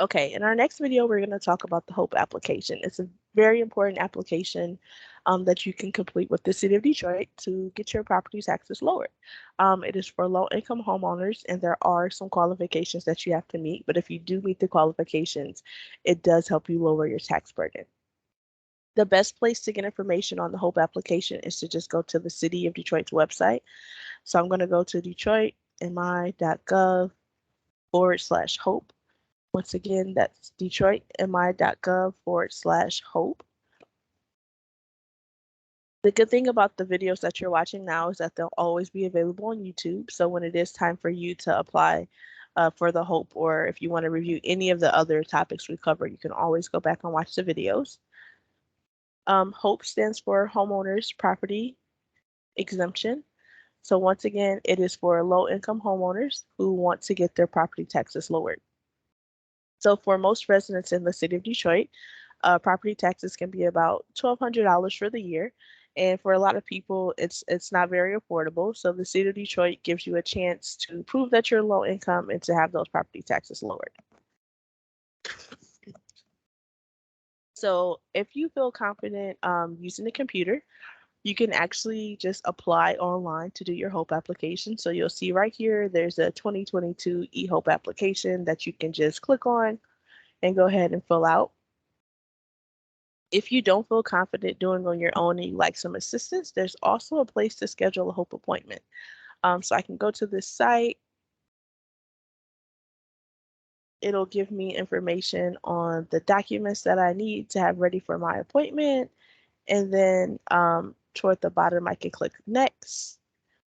Okay, in our next video, we're going to talk about the HOPE application. It's a very important application that you can complete with the City of Detroit to get your property taxes lowered. It is for low-income homeowners, and there are some qualifications that you have to meet, but if you do meet the qualifications, it does help you lower your tax burden. The best place to get information on the HOPE application is to just go to the City of Detroit's website. So I'm going to go to detroitmi.gov/HOPE. Once again, that's detroitmi.gov/HOPE. The good thing about the videos that you're watching now is that they'll always be available on YouTube. So when it is time for you to apply for the HOPE, or if you want to review any of the other topics we cover, you can always go back and watch the videos. HOPE stands for Homeowners Property Exemption. So once again, it is for low-income homeowners who want to get their property taxes lowered. So for most residents in the City of Detroit, property taxes can be about $1,200 for the year. And for a lot of people, it's not very affordable. So the City of Detroit gives you a chance to prove that you're low income and to have those property taxes lowered. So if you feel confident using the computer, you can actually just apply online to do your HOPE application. So you'll see right here, there's a 2022 eHOPE application that you can just click on and go ahead and fill out. If you don't feel confident doing on your own and you like some assistance, there's also a place to schedule a HOPE appointment. So I can go to this site. It'll give me information on the documents that I need to have ready for my appointment. And then toward the bottom, I can click next.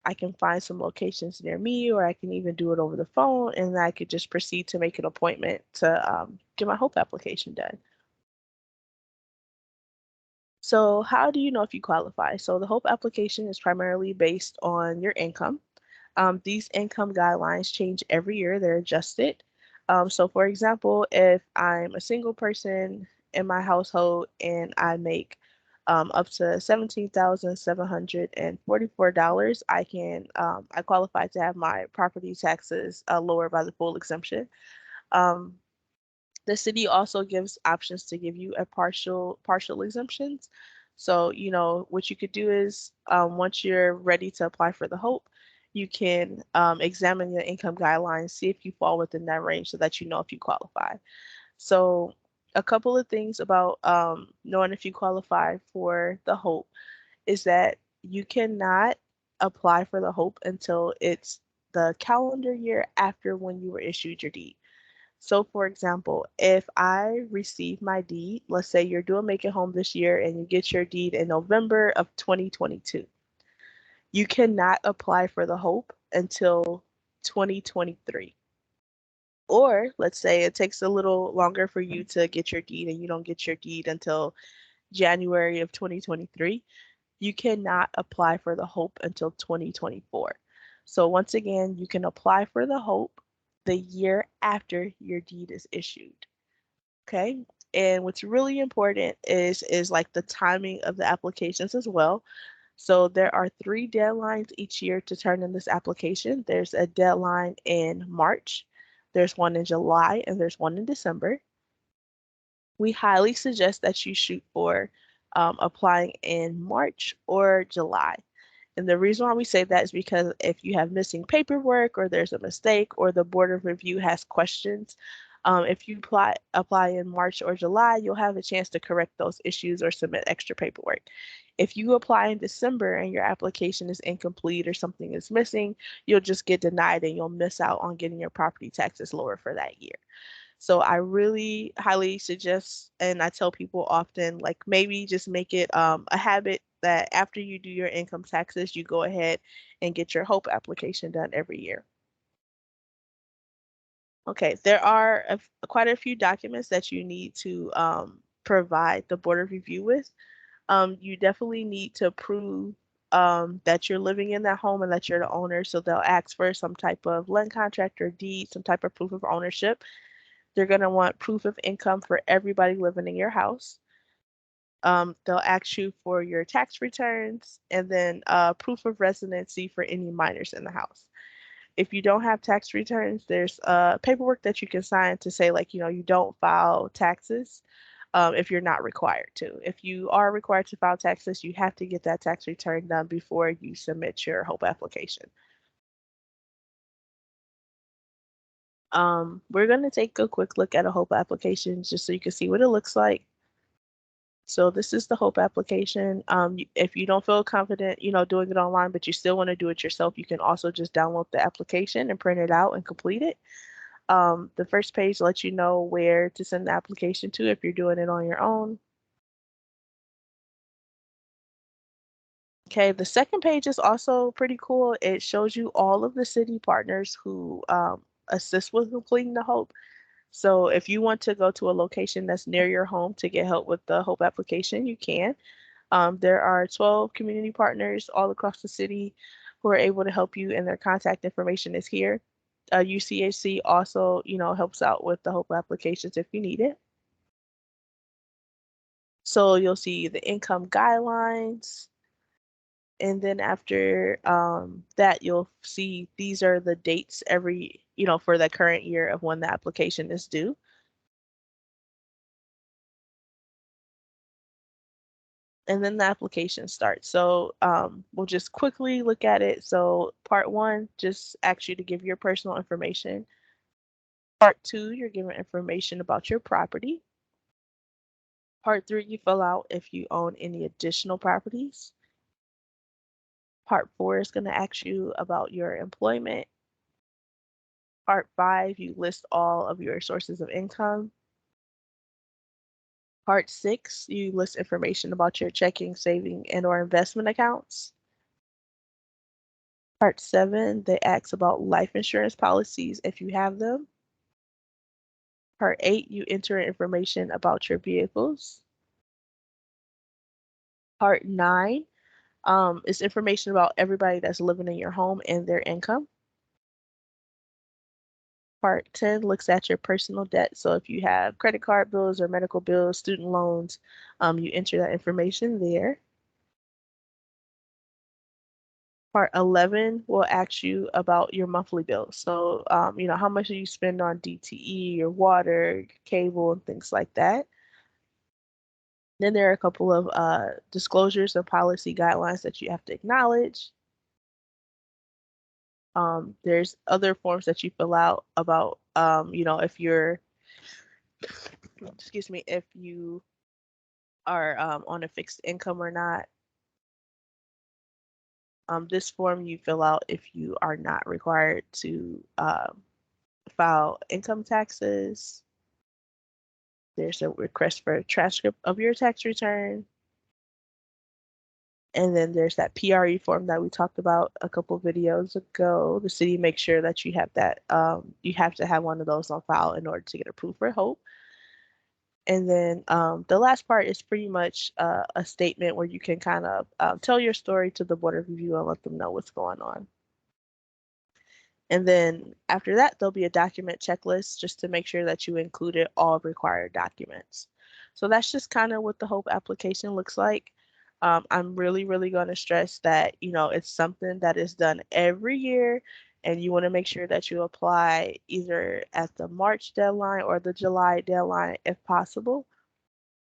I can find some locations near me, or I can even do it over the phone, and I could just proceed to make an appointment to get my HOPE application done. So how do you know if you qualify? So the HOPE application is primarily based on your income. These income guidelines change every year, they're adjusted. So for example, if I'm a single person in my household and I make up to $17,744, I qualify to have my property taxes lowered by the full exemption. Um, the city also gives options to give you a partial exemptions. So, what you could do is once you're ready to apply for the HOPE, you can examine your income guidelines, see if you fall within that range so that you know if you qualify. So, a couple of things about knowing if you qualify for the HOPE is that you cannot apply for the HOPE until it's the calendar year after when you were issued your deed. So, for example, if I receive my deed, let's say you're doing Make It Home this year and you get your deed in November of 2022, you cannot apply for the HOPE until 2023. Or let's say it takes a little longer for you to get your deed and you don't get your deed until January of 2023, you cannot apply for the HOPE until 2024. So once again, you can apply for the HOPE the year after your deed is issued. Okay. And what's really important is like the timing of the applications as well. So there are 3 deadlines each year to turn in this application. There's a deadline in March, there's one in July, and there's one in December. We highly suggest that you shoot for applying in March or July. And the reason why we say that is because if you have missing paperwork or there's a mistake or the Board of Review has questions, if you apply in March or July, you'll have a chance to correct those issues or submit extra paperwork. If you apply in December and your application is incomplete or something is missing, you'll just get denied and you'll miss out on getting your property taxes lower for that year. So I really highly suggest, and I tell people often, like maybe just make it a habit that after you do your income taxes, you go ahead and get your HOPE application done every year. Okay, there are quite a few documents that you need to provide the Board of Review with. You definitely need to prove that you're living in that home and that you're the owner. So they'll ask for some type of land contract or deed, some type of proof of ownership. They're going to want proof of income for everybody living in your house. They'll ask you for your tax returns and then proof of residency for any minors in the house. If you don't have tax returns, there's paperwork that you can sign to say, like, you don't file taxes if you're not required to. If you are required to file taxes, you have to get that tax return done before you submit your HOPE application. We're going to take a quick look at a HOPE application just so you can see what it looks like. So this is the HOPE application. If you don't feel confident, doing it online, but you still want to do it yourself, you can also just download the application and print it out and complete it. The first page lets you know where to send the application to if you're doing it on your own. Okay, the second page is also pretty cool. It shows you all of the city partners who assist with completing the HOPE. So if you want to go to a location that's near your home to get help with the HOPE application, you can. There are 12 community partners all across the city who are able to help you, and their contact information is here. UCHC also, helps out with the HOPE applications if you need it. So you'll see the income guidelines, and then after that, you'll see these are the dates for the current year of when the application is due. And then the application starts. So we'll just quickly look at it. So part 1 just asks you to give your personal information. Part 2, you're given information about your property. Part 3, you fill out if you own any additional properties. Part 4 is going to ask you about your employment. Part 5, you list all of your sources of income. Part 6, you list information about your checking, saving, and/or investment accounts. Part 7, they ask about life insurance policies if you have them. Part 8, you enter information about your vehicles. Part 9 is information about everybody that's living in your home and their income. Part 10 looks at your personal debt. So if you have credit card bills or medical bills, student loans, you enter that information there. Part 11 will ask you about your monthly bills. So, how much do you spend on DTE, your water, cable, and things like that. Then there are a couple of disclosures and policy guidelines that you have to acknowledge. There's other forms that you fill out about, if you're, excuse me, if you are on a fixed income or not. This form you fill out if you are not required to file income taxes. There's a request for a transcript of your tax return. And then there's that PRE form that we talked about a couple videos ago. The city makes sure that you have that. You have to have one of those on file in order to get approved for HOPE. And then the last part is pretty much a statement where you can kind of tell your story to the Board of Review and let them know what's going on. And then after that, there'll be a document checklist just to make sure that you included all required documents. So that's just kind of what the HOPE application looks like. I'm really, really going to stress that, it's something that is done every year, and you want to make sure that you apply either at the March deadline or the July deadline if possible.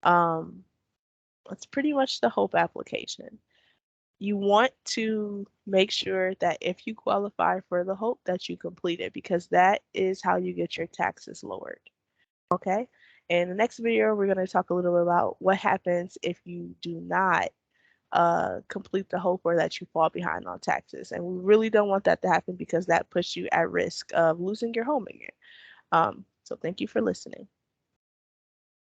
That's pretty much the HOPE application. You want to make sure that if you qualify for the HOPE that you complete it, because that is how you get your taxes lowered. Okay? In the next video, we're going to talk a little bit about what happens if you do not complete the HOPE or that you fall behind on taxes. And we really don't want that to happen because that puts you at risk of losing your home again. So thank you for listening.